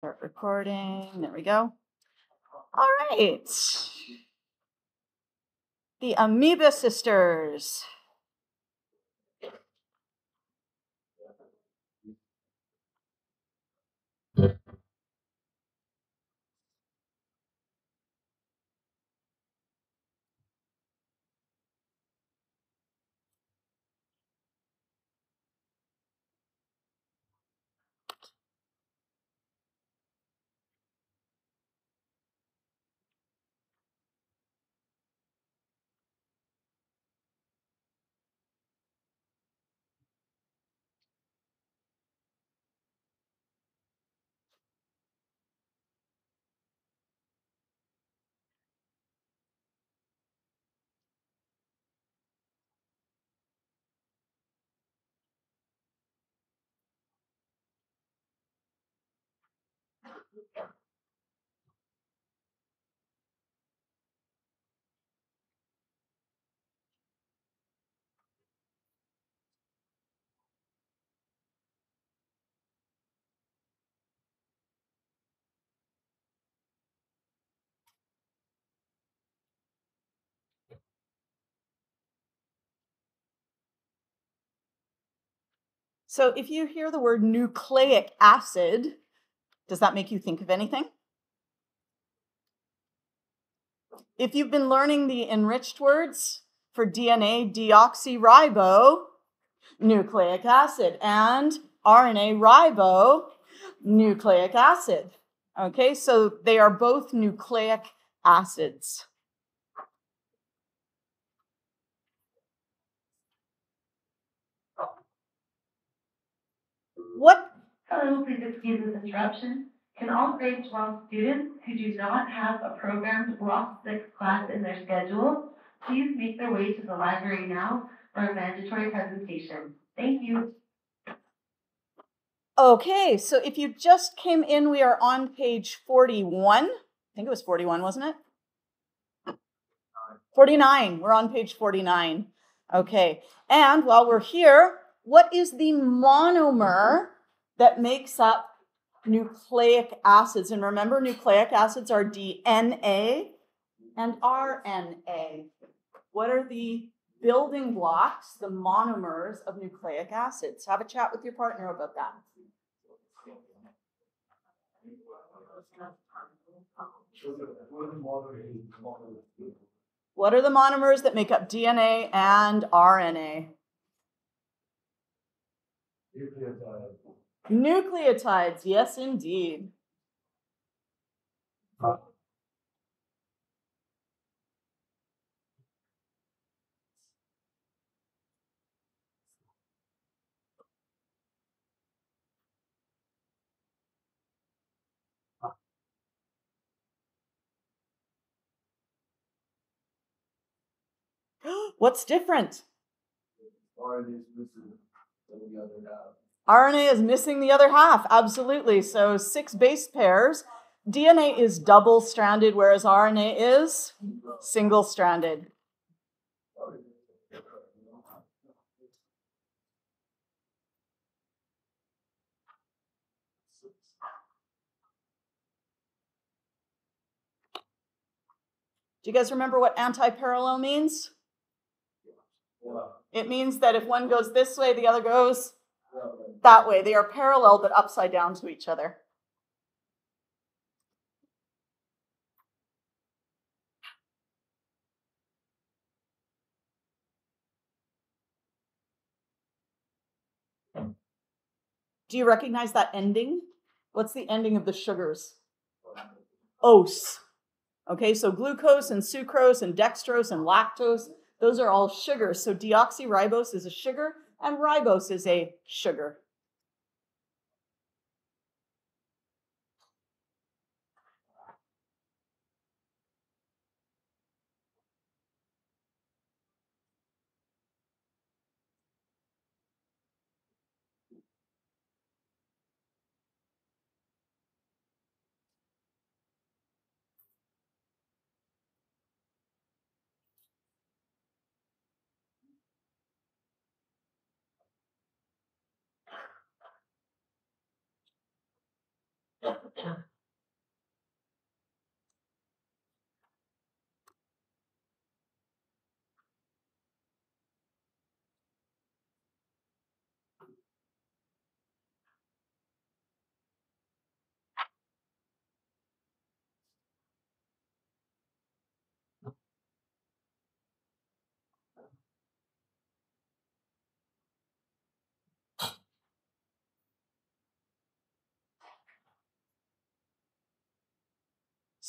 Start recording. There we go. All right. The Amoeba Sisters. So if you hear the word nucleic acid, does that make you think of anything? If you've been learning the enriched words for DNA, deoxyribonucleic acid, and RNA ribonucleic acid. Okay, so they are both nucleic acids. What? Hello, please excuse this interruption. Can all grade 12 students who do not have a programmed block 6 class in their schedule, please make their way to the library now for a mandatory presentation. Thank you. Okay, so if you just came in, we are on page 41. I think it was 41, wasn't it? 49. We're on page 49. Okay, and while we're here, what is the monomer that makes up nucleic acids? And remember, nucleic acids are DNA and RNA. What are the building blocks, the monomers of nucleic acids? Have a chat with your partner about that. What are the monomers that make up DNA and RNA? Nucleotides, yes, indeed. What's different? RNA is missing the other half, absolutely. So 6 base pairs. DNA is double-stranded, whereas RNA is single-stranded. Do you guys remember what anti-parallel means? It means that if one goes this way, the other goes that way. They are parallel, but upside down to each other. Do you recognize that ending? What's the ending of the sugars? Ose. Okay, so glucose and sucrose and dextrose and lactose, those are all sugars. So deoxyribose is a sugar and ribose is a sugar.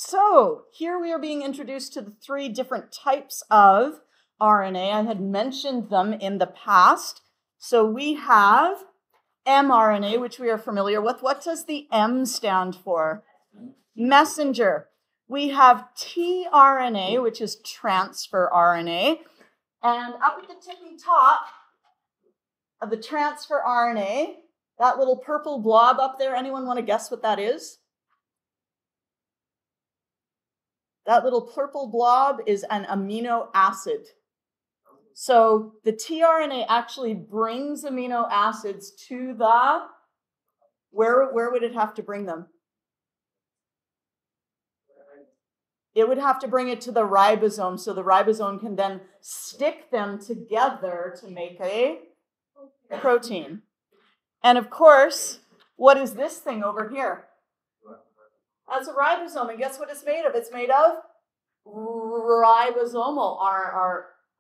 So here we are being introduced to the 3 different types of RNA. I had mentioned them in the past. So we have mRNA, which we are familiar with. What does the M stand for? Messenger. We have tRNA, which is transfer RNA. And up at the tippy top of the transfer RNA, that little purple blob up there, anyone want to guess what that is? That little purple blob is an amino acid. So the tRNA actually brings amino acids to the, where would it have to bring them? It would have to bring it to the ribosome, so the ribosome can then stick them together to make a protein. And of course, what is this thing over here? That's a ribosome, and guess what it's made of? It's made of ribosomal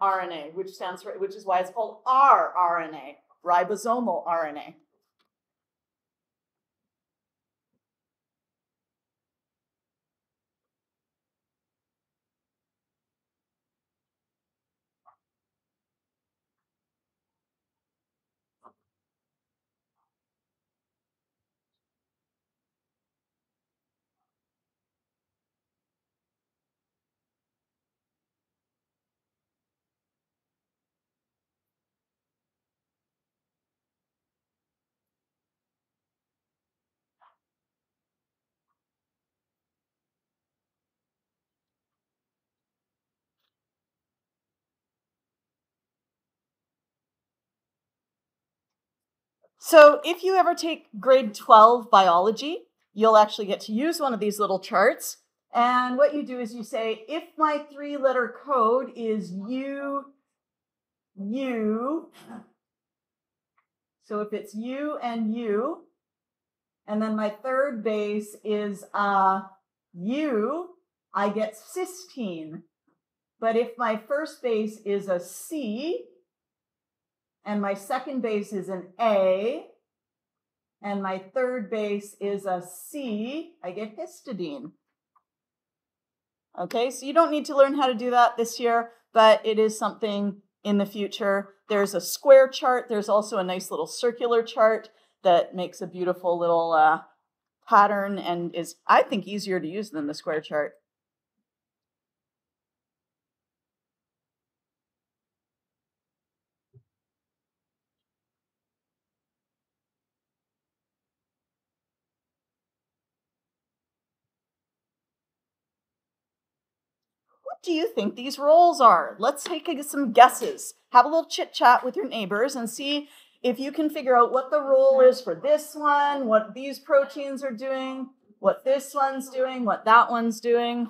RNA, which is why it's called rRNA, ribosomal RNA. So if you ever take grade 12 biology, you'll actually get to use one of these little charts. And what you do is you say, if my 3-letter code is U, so if it's U, and then my third base is U, I get cysteine. But if my first base is a C, and my second base is an A, and my third base is a C, I get histidine. Okay, so you don't need to learn how to do that this year, but it is something in the future. There's a square chart. There's also a nice little circular chart that makes a beautiful little pattern and is, I think, easier to use than the square chart. What do you think these roles are? Let's take some guesses. Have a little chit chat with your neighbors and see if you can figure out what the role is for this one, what these proteins are doing, what this one's doing, what that one's doing.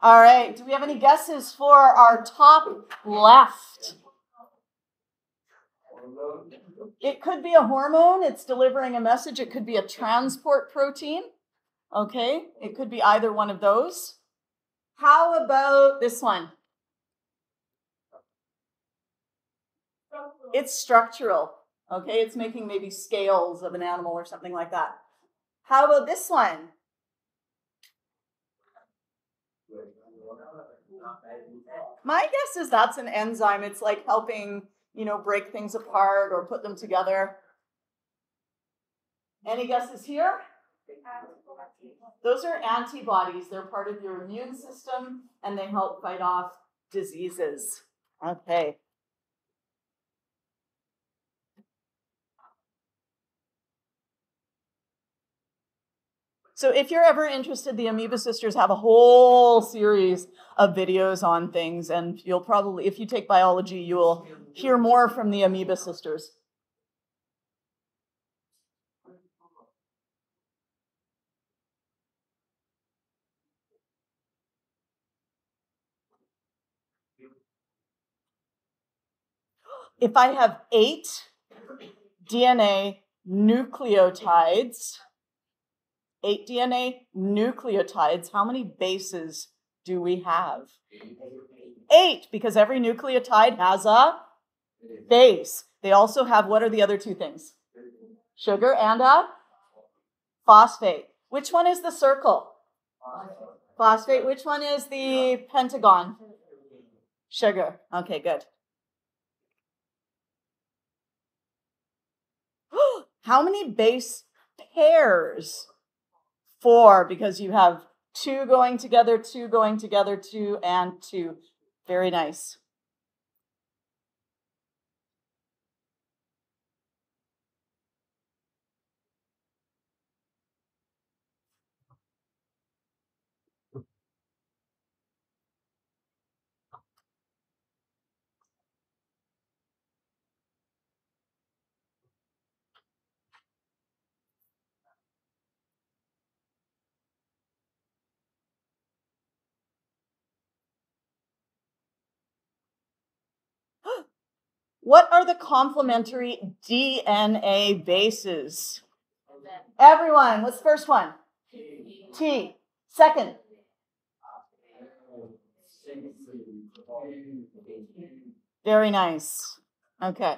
All right, do we have any guesses for our top left? It could be a hormone, it's delivering a message. It could be a transport protein. Okay, it could be either one of those. How about this one? It's structural. Okay, it's making maybe scales of an animal or something like that. How about this one? My guess is that's an enzyme. It's like helping, break things apart or put them together. Any guesses here? Those are antibodies. They're part of your immune system, and they help fight off diseases. Okay. So if you're ever interested, the Amoeba Sisters have a whole series of videos on things, and you'll probably, if you take biology, you will hear more from the Amoeba Sisters. if I have 8 DNA nucleotides, 8 DNA nucleotides, how many bases do we have? 8, because every nucleotide has a base. They also have, what are the other 2 things? Sugar and a phosphate. Which one is the circle? Phosphate. Which one is the pentagon? Sugar. Okay, good. How many base pairs? 4, because you have 2 going together, 2 going together, 2 and 2. Very nice. What are the complementary DNA bases? Everyone, what's the first one? T. Second. Very nice. Okay.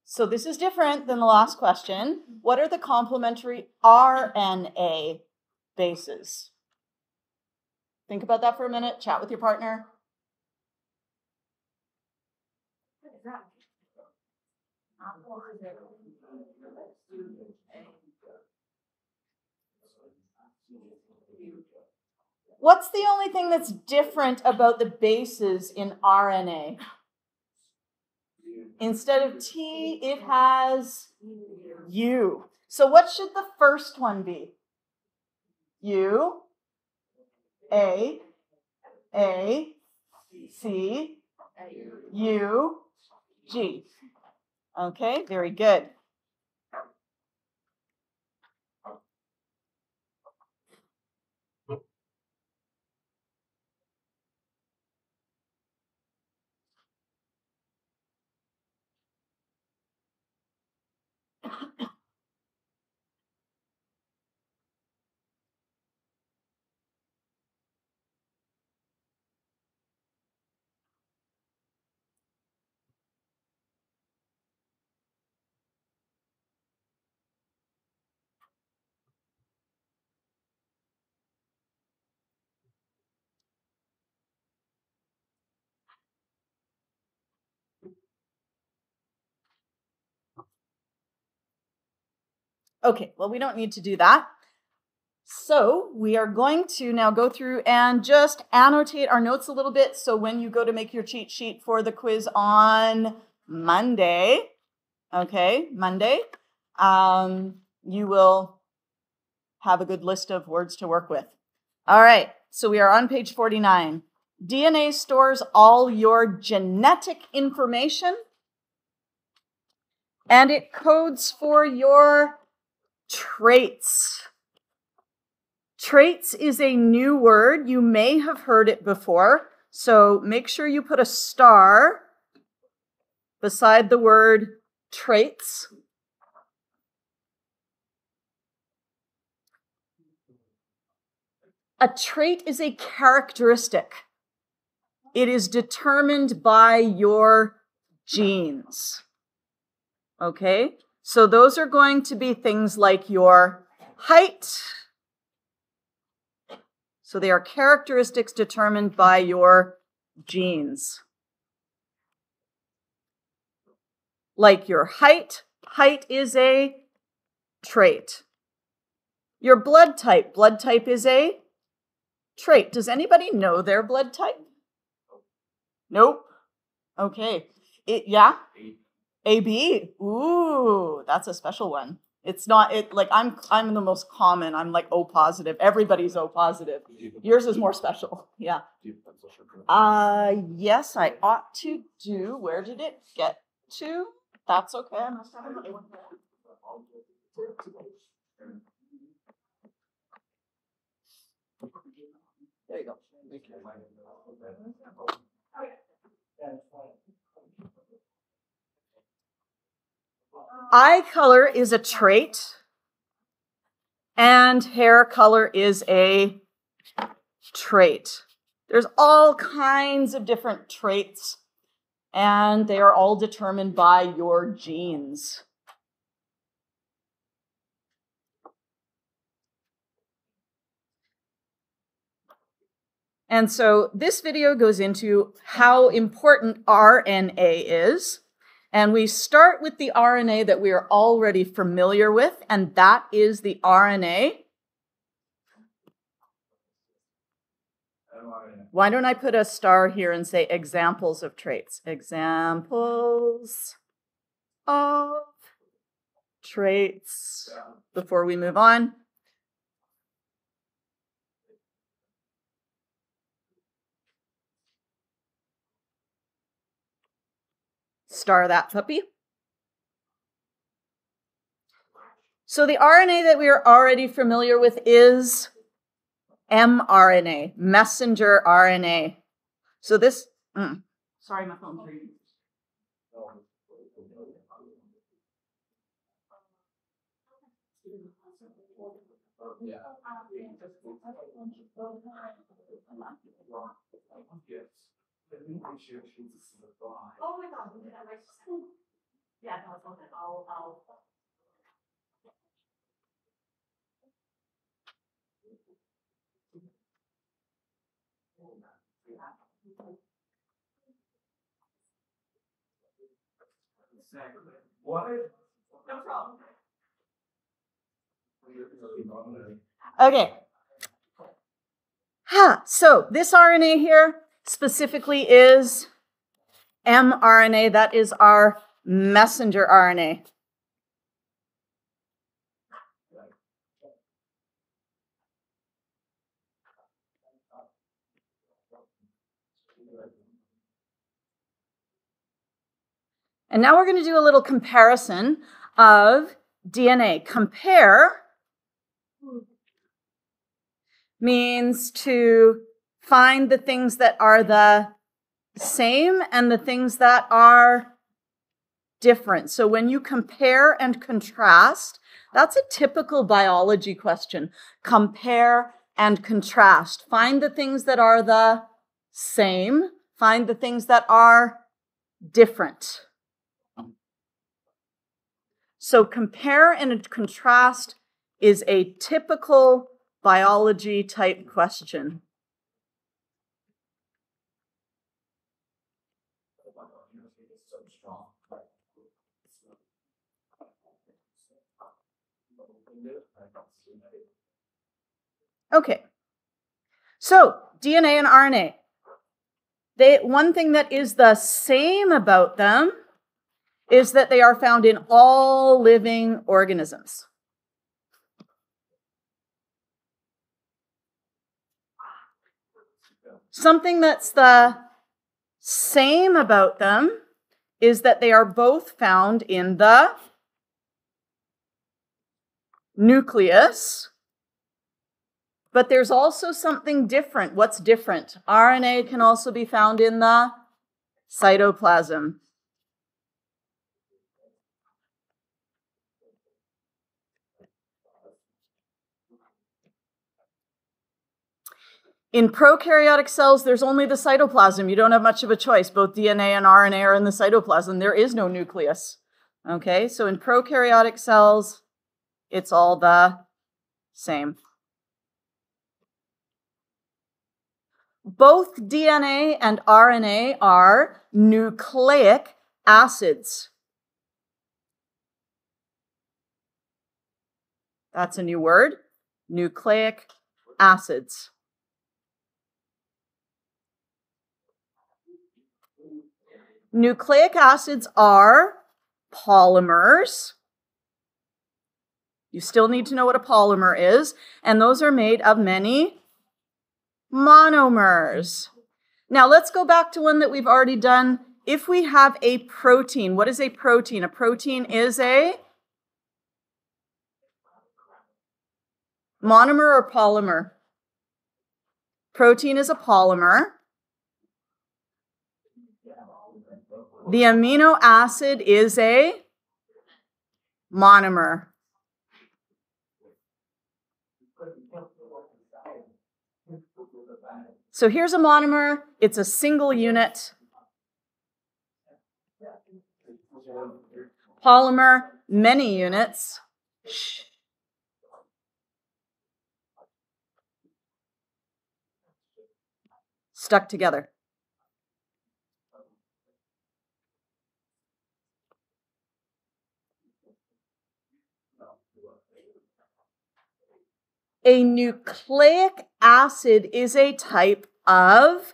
So this is different than the last question. What are the complementary RNA bases? Think about that for a minute. Chat with your partner. What's the only thing that's different about the bases in RNA? Instead of T, it has U. So what should the first one be? U, A, C, U, G. Okay, very good. Okay, well, we don't need to do that. So we are going to now go through and just annotate our notes a little bit. So when you go to make your cheat sheet for the quiz on Monday, okay, Monday, you will have a good list of words to work with. All right, so we are on page 49. DNA stores all your genetic information, and it codes for your traits. Traits is a new word. You may have heard it before, so make sure you put a star beside the word traits. A trait is a characteristic. It is determined by your genes. Okay? So those are going to be things like your height. So they are characteristics determined by your genes. Like your height. Height is a trait. Your blood type. Blood type is a trait. Does anybody know their blood type? Nope. Okay. Yeah? AB. Ooh, that's a special one. It's not like I'm the most common. I'm like O positive. Everybody's O positive. Yours is more special. Yeah. Yes, I ought to do. Where did it get to? That's okay. I must have another one. There you go. Eye color is a trait, and hair color is a trait. There's all kinds of different traits, and they are all determined by your genes. And so this video goes into how important RNA is. And we start with the RNA that we are already familiar with, and that is the RNA. Why don't I put a star here and say examples of traits? Examples of traits before we move on. Star that puppy. So the RNA that we are already familiar with is mRNA, messenger RNA. So this, sorry, my phone's ringing. Oh my God. Yeah, no, it's okay. I'll. What? No problem. Okay. So this RNA here specifically is mRNA. That is our messenger RNA. And now we're going to do a little comparison of DNA. Compare means to find the things that are the same and the things that are different. So when you compare and contrast, that's a typical biology question. Compare and contrast. Find the things that are the same. Find the things that are different. So compare and contrast is a typical biology type question. Okay, so DNA and RNA. One thing that is the same about them is that they are found in all living organisms. Something that's the same about them is that they are both found in the nucleus. But there's also something different. What's different? RNA can also be found in the cytoplasm. In prokaryotic cells, there's only the cytoplasm. You don't have much of a choice. Both DNA and RNA are in the cytoplasm. There is no nucleus. Okay, so in prokaryotic cells, it's all the same. Both DNA and RNA are nucleic acids. That's a new word, nucleic acids. Nucleic acids are polymers. You still need to know what a polymer is, and those are made of many monomers. Now let's go back to one that we've already done. If we have a protein, what is a protein? A protein is a monomer or polymer? Protein is a polymer. The amino acid is a monomer. So here's a monomer. It's a single unit. Polymer, many units. Stuck together. A nucleic acid is a type of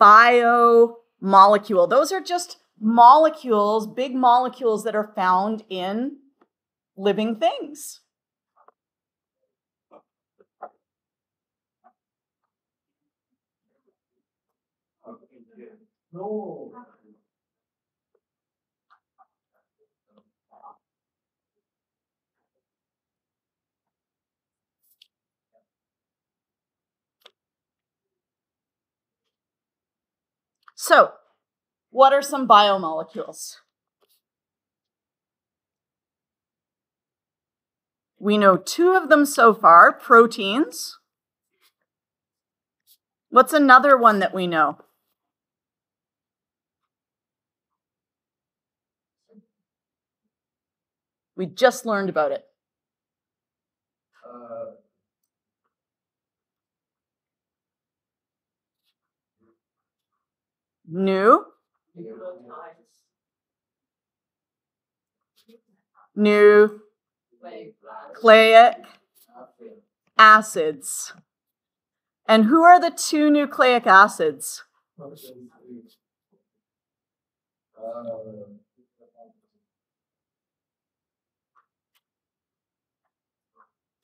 biomolecule. Those are just molecules, big molecules that are found in living things. So, what are some biomolecules? We know two of them so far, proteins. What's another one that we know? We just learned about it. Nucleic acids. And who are the two nucleic acids?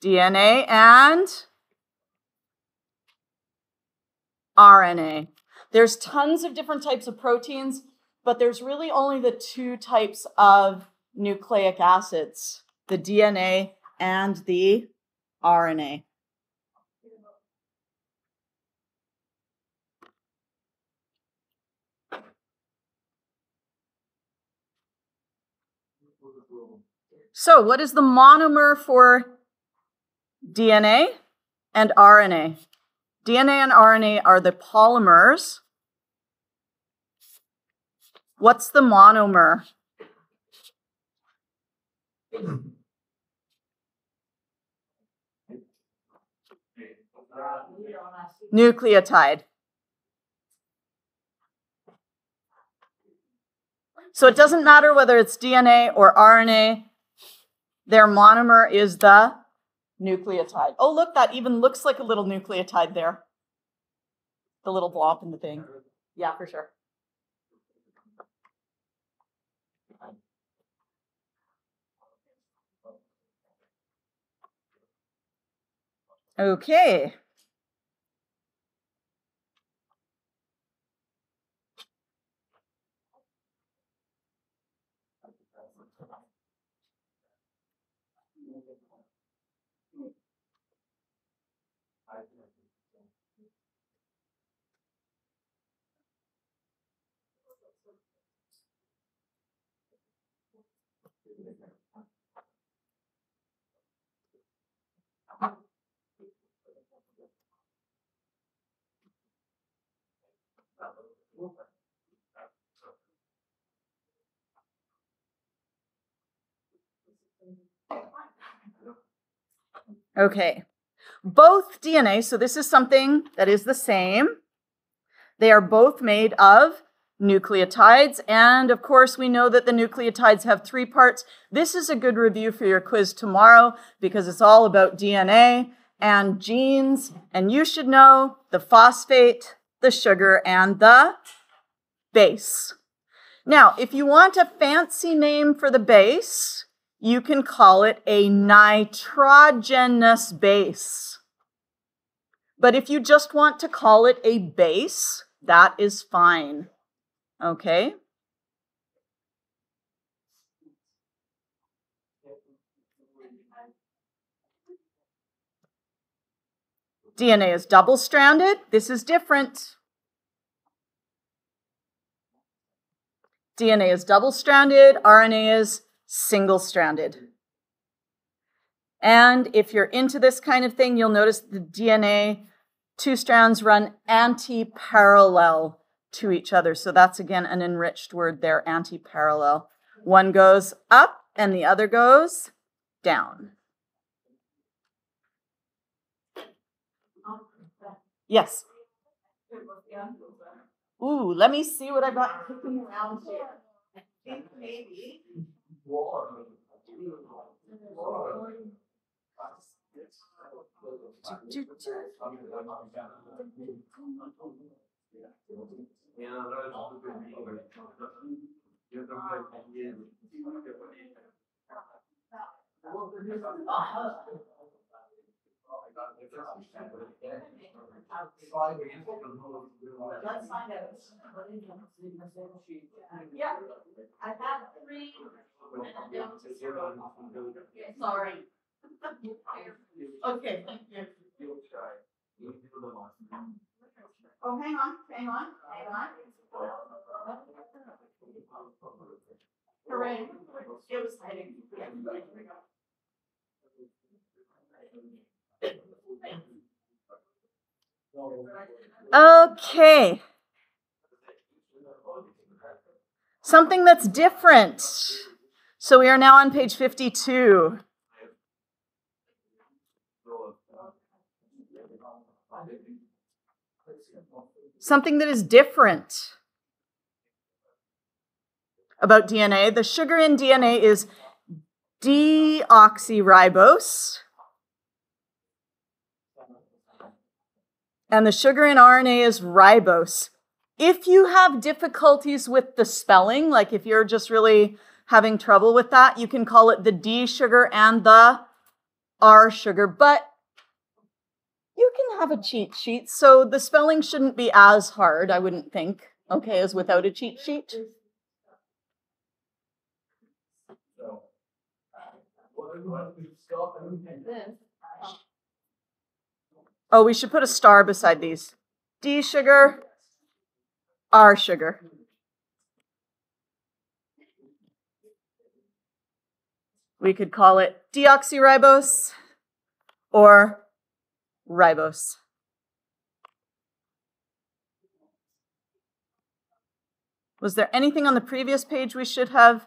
DNA and RNA. There's tons of different types of proteins, but there's really only the two types of nucleic acids, the DNA and the RNA. So what is the monomer for DNA and RNA? DNA and RNA are the polymers. What's the monomer? Nucleotide. So it doesn't matter whether it's DNA or RNA, their monomer is the nucleotide. Oh, look, that even looks like a little nucleotide there. The little blob in the thing. Yeah, for sure. Okay. Okay. Both DNA, so this is something that is the same. They are both made of nucleotides, and of course we know that the nucleotides have three parts. This is a good review for your quiz tomorrow because it's all about DNA and genes, and you should know the phosphate, the sugar, and the base. Now, if you want a fancy name for the base, you can call it a nitrogenous base. But if you just want to call it a base, that is fine. Okay? DNA is double-stranded. This is different. DNA is double-stranded. RNA is single-stranded. And if you're into this kind of thing, you'll notice the DNA, 2 strands run anti-parallel to each other. So that's, again, an enriched word there, anti-parallel. One goes up and the other goes down. Yes? Ooh, let me see what I've got kicking around here. I think maybe. Let's find out. Yeah, I have 3 and down to 0. Sorry. Okay, thank you. Oh, hang on. Hooray. It was hiding. Okay. Something that's different. So we are now on page 52. Something that is different about DNA. The sugar in DNA is deoxyribose. And the sugar in RNA is ribose. If you have difficulties with the spelling, like if you're just really having trouble with that, you can call it the D sugar and the R sugar, but you can have a cheat sheet, so the spelling shouldn't be as hard, I wouldn't think, okay, as without a cheat sheet. Oh, we should put a star beside these. D sugar, R sugar. We could call it deoxyribose or ribose. Was there anything on the previous page we should have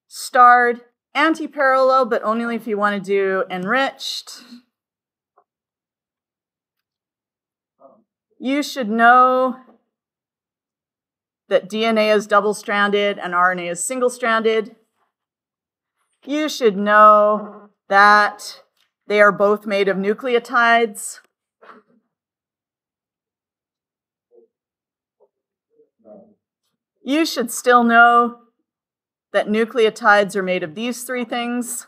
starred? Anti-parallel, but only if you want to do enriched. You should know that DNA is double-stranded and RNA is single-stranded. You should know that they are both made of nucleotides. You should still know that nucleotides are made of these 3 things.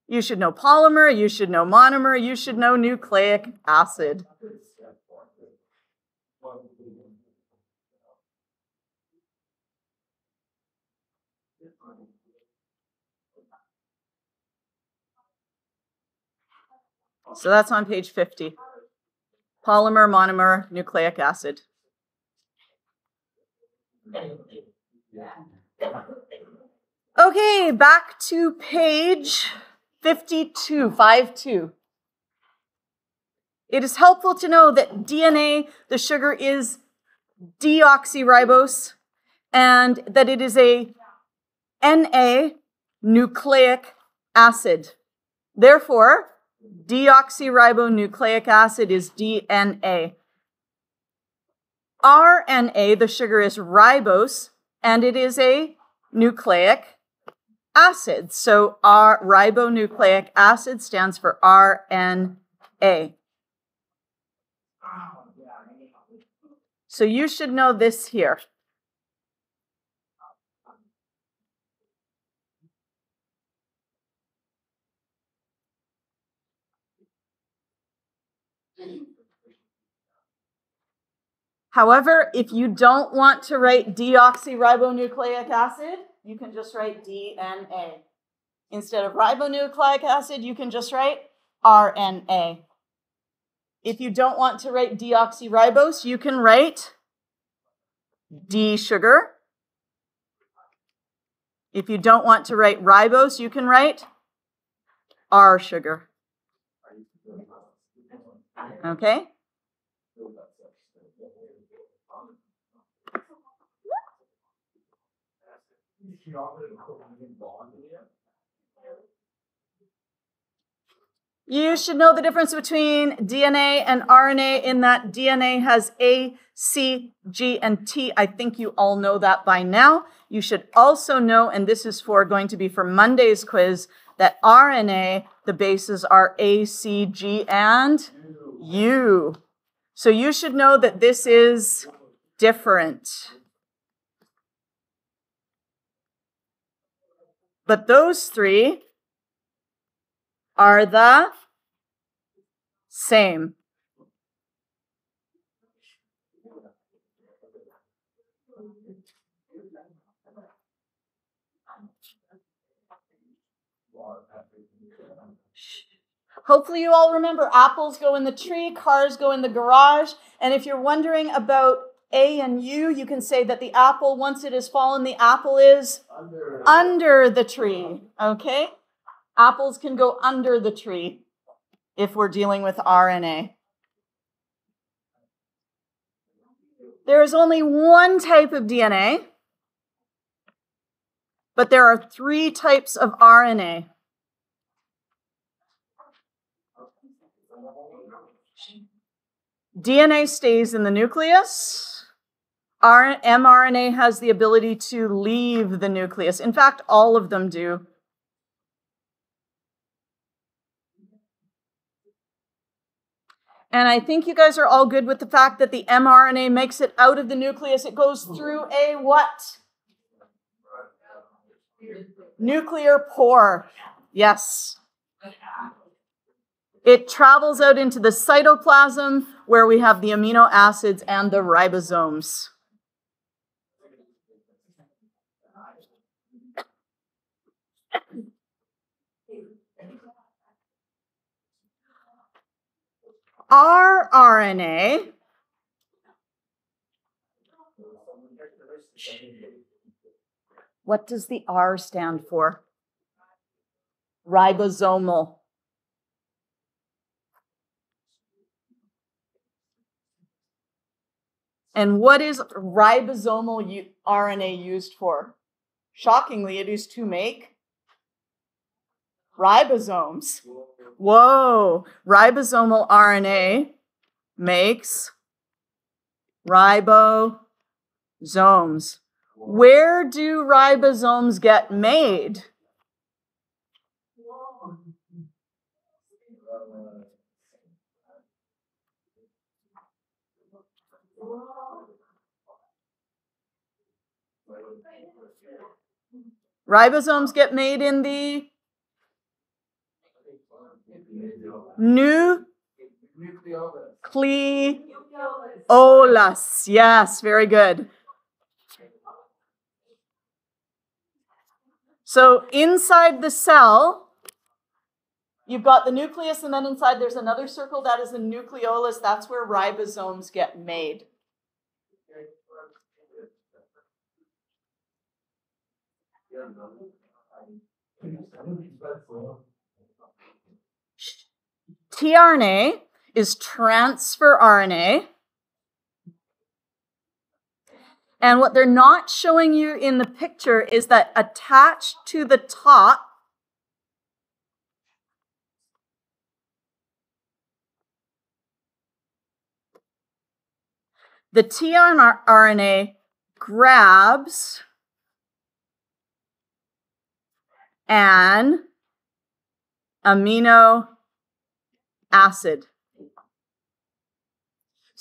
You should know polymer, you should know monomer, you should know nucleic acid. So that's on page 50. Polymer, monomer, nucleic acid. Okay, back to page 52, 52. It is helpful to know that DNA, the sugar, is deoxyribose, and that it is a Na nucleic acid. Therefore, deoxyribonucleic acid is DNA. RNA, the sugar, is ribose, and it is a nucleic acid. So ribonucleic acid stands for RNA. So you should know this here. However, if you don't want to write deoxyribonucleic acid, you can just write DNA. Instead of ribonucleic acid, you can just write RNA. If you don't want to write deoxyribose, you can write D sugar. If you don't want to write ribose, you can write R sugar. Okay? You should know the difference between DNA and RNA in that DNA has A, C, G, and T. I think you all know that by now. You should also know, and this is going to be for Monday's quiz, that RNA, the bases are A, C, G, and U. So you should know that this is different. But those three are the same. Hopefully you all remember apples go in the tree, cars go in the garage. And if you're wondering about A and U, you can say that the apple, once it has fallen, the apple is under the tree. Okay? Apples can go under the tree if we're dealing with RNA. There is only one type of DNA, but there are 3 types of RNA. DNA stays in the nucleus. mRNA has the ability to leave the nucleus. In fact, all of them do. And I think you guys are all good with the fact that the mRNA makes it out of the nucleus. It goes through a what? Nuclear pore. Yes. It travels out into the cytoplasm where we have the amino acids and the ribosomes. rRNA what does the R stand for? Ribosomal. And what is ribosomal RNA used for? Shockingly, it is to make ribosomes. Whoa! Ribosomal RNA makes ribosomes. Where do ribosomes get made? Ribosomes get made in the nucleolus. Yes, very good. So inside the cell, you've got the nucleus, and then inside there's another circle that is the nucleolus. That's where ribosomes get made. tRNA is transfer RNA. And what they're not showing you in the picture is that attached to the top the tRNA grabs an amino acid.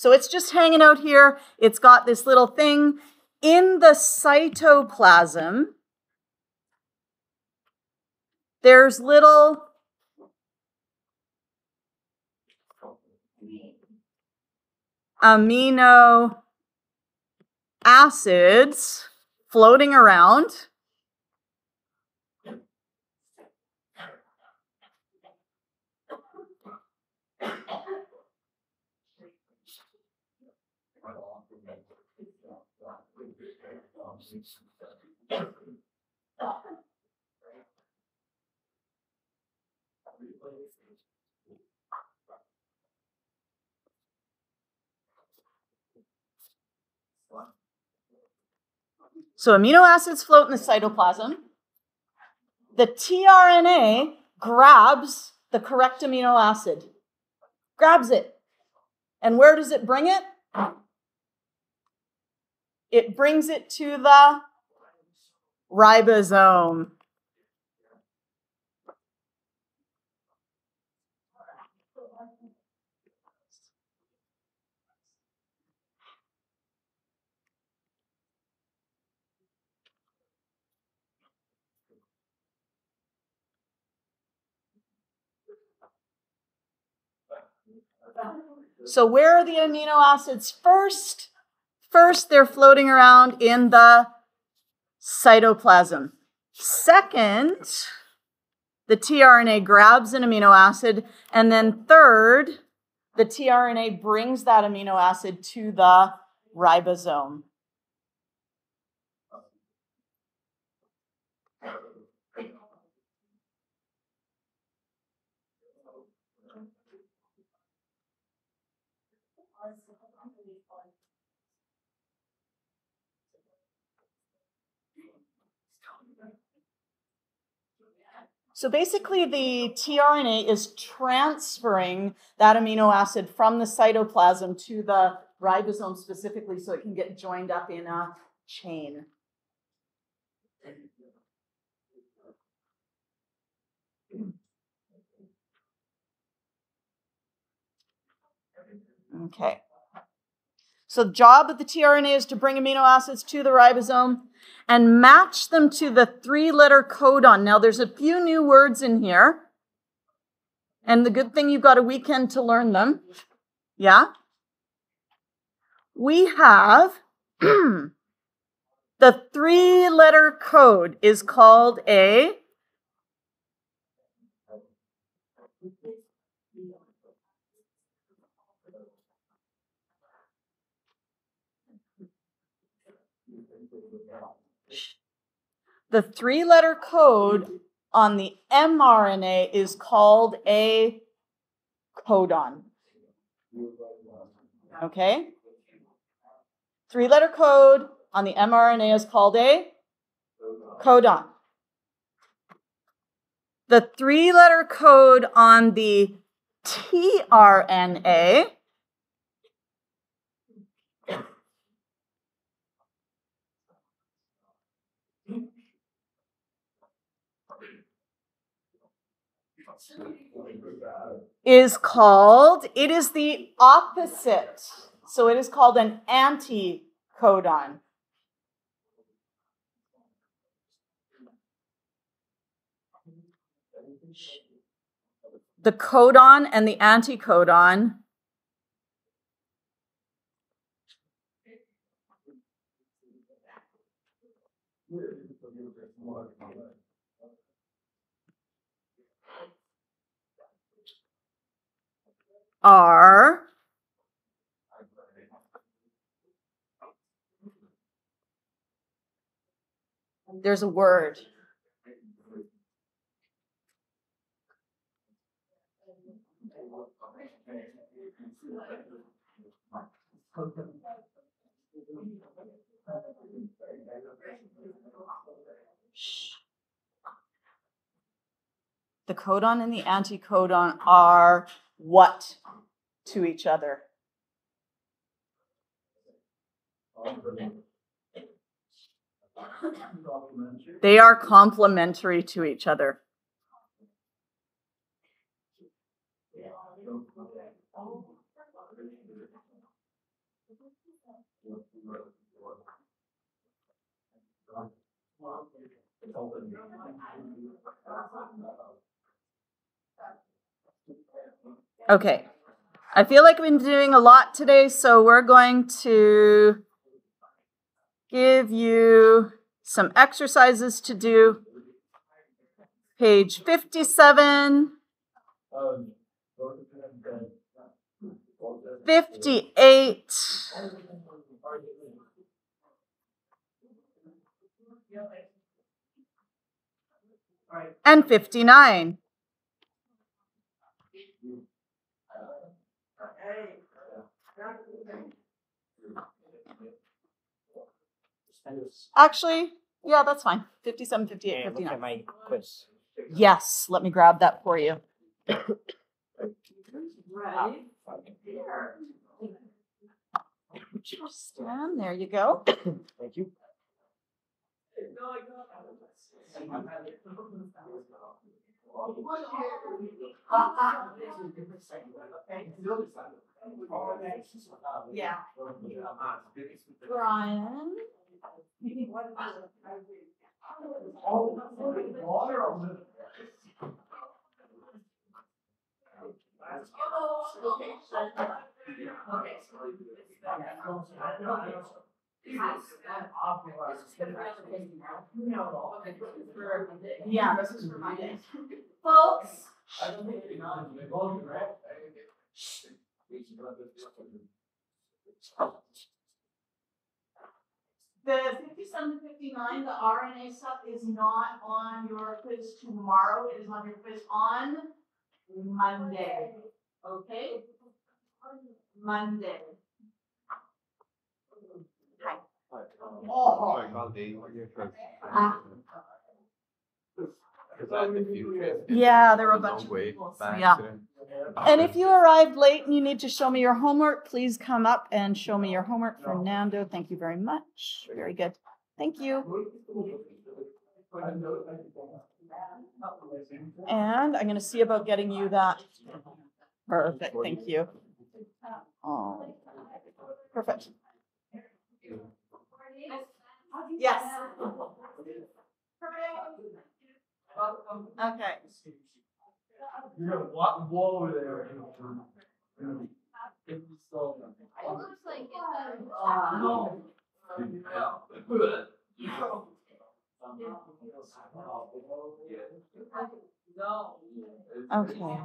So it's just hanging out here. It's got this little thing in the cytoplasm. There's little amino acids floating around. So amino acids float in the cytoplasm. The tRNA grabs the correct amino acid, grabs it. And where does it bring it? It brings it to the ribosome. So where are the amino acids first? First, they're floating around in the cytoplasm. Second, the tRNA grabs an amino acid. And then third, the tRNA brings that amino acid to the ribosome. So basically, the tRNA is transferring that amino acid from the cytoplasm to the ribosome specifically so it can get joined up in a chain. Okay. So the job of the tRNA is to bring amino acids to the ribosome and match them to the 3-letter codon. Now, there's a few new words in here. And the good thing, you've got a weekend to learn them. Yeah? We have the 3-letter code is called a The 3-letter code on the mRNA is called a codon. Okay? 3-letter code on the mRNA is called a codon. The 3-letter code on the tRNA is called, it is the opposite. So it is called an anticodon. The codon and the anticodon are there's a word. The codon and the anticodon are what to each other? They are complementary to each other. Okay, I feel like I've been doing a lot today, so we're going to give you some exercises to do. Page 57, 58, and 59. Actually, yeah, that's fine. 57, 58, And 59. look at my quiz. Yes, let me grab that for you. Ready? Just stand. There you go. Thank you. Yeah. Brian. Yeah, this is for Monday. Folks. The 57 to 59, the RNA stuff is not on your quiz tomorrow. It is on your quiz on Monday. Okay? Monday. Hi. Yeah, there were a bunch of people. Yeah. And if you arrived late and you need to show me your homework, please come up and show me your homework. Fernando, thank you very much. Very good. Thank you. And I'm going to see about getting you that. Perfect. Thank you. Oh, perfect. Yes. Okay. You're gonna walk over there. It looks like it does. No. Okay.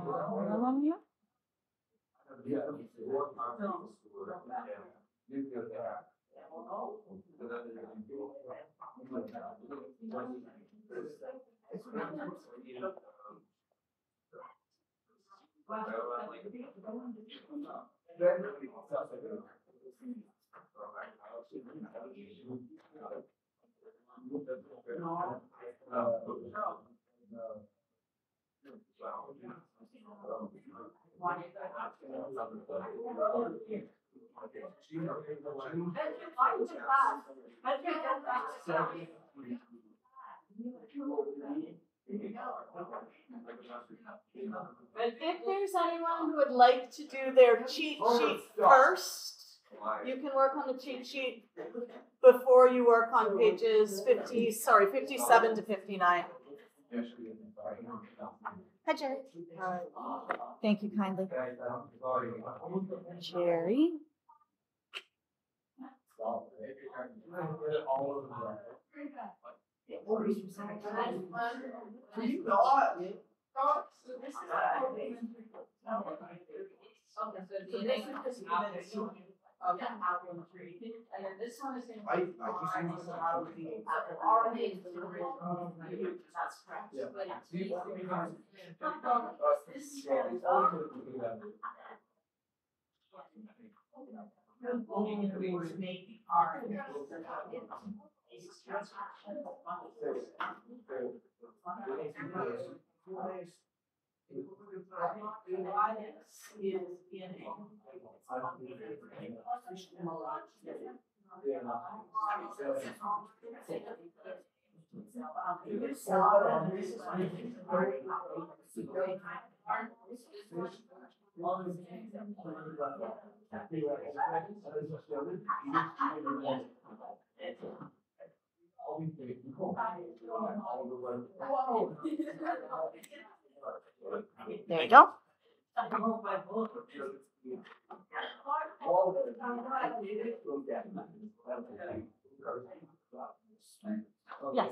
But if there's anyone who would like to do their cheat sheet first, you can work on the cheat sheet before you work on pages 57 to 59. Hi, Jerry. Thank you kindly. Jerry. And then this one is going to be RNA. That's correct. There you go. Yes.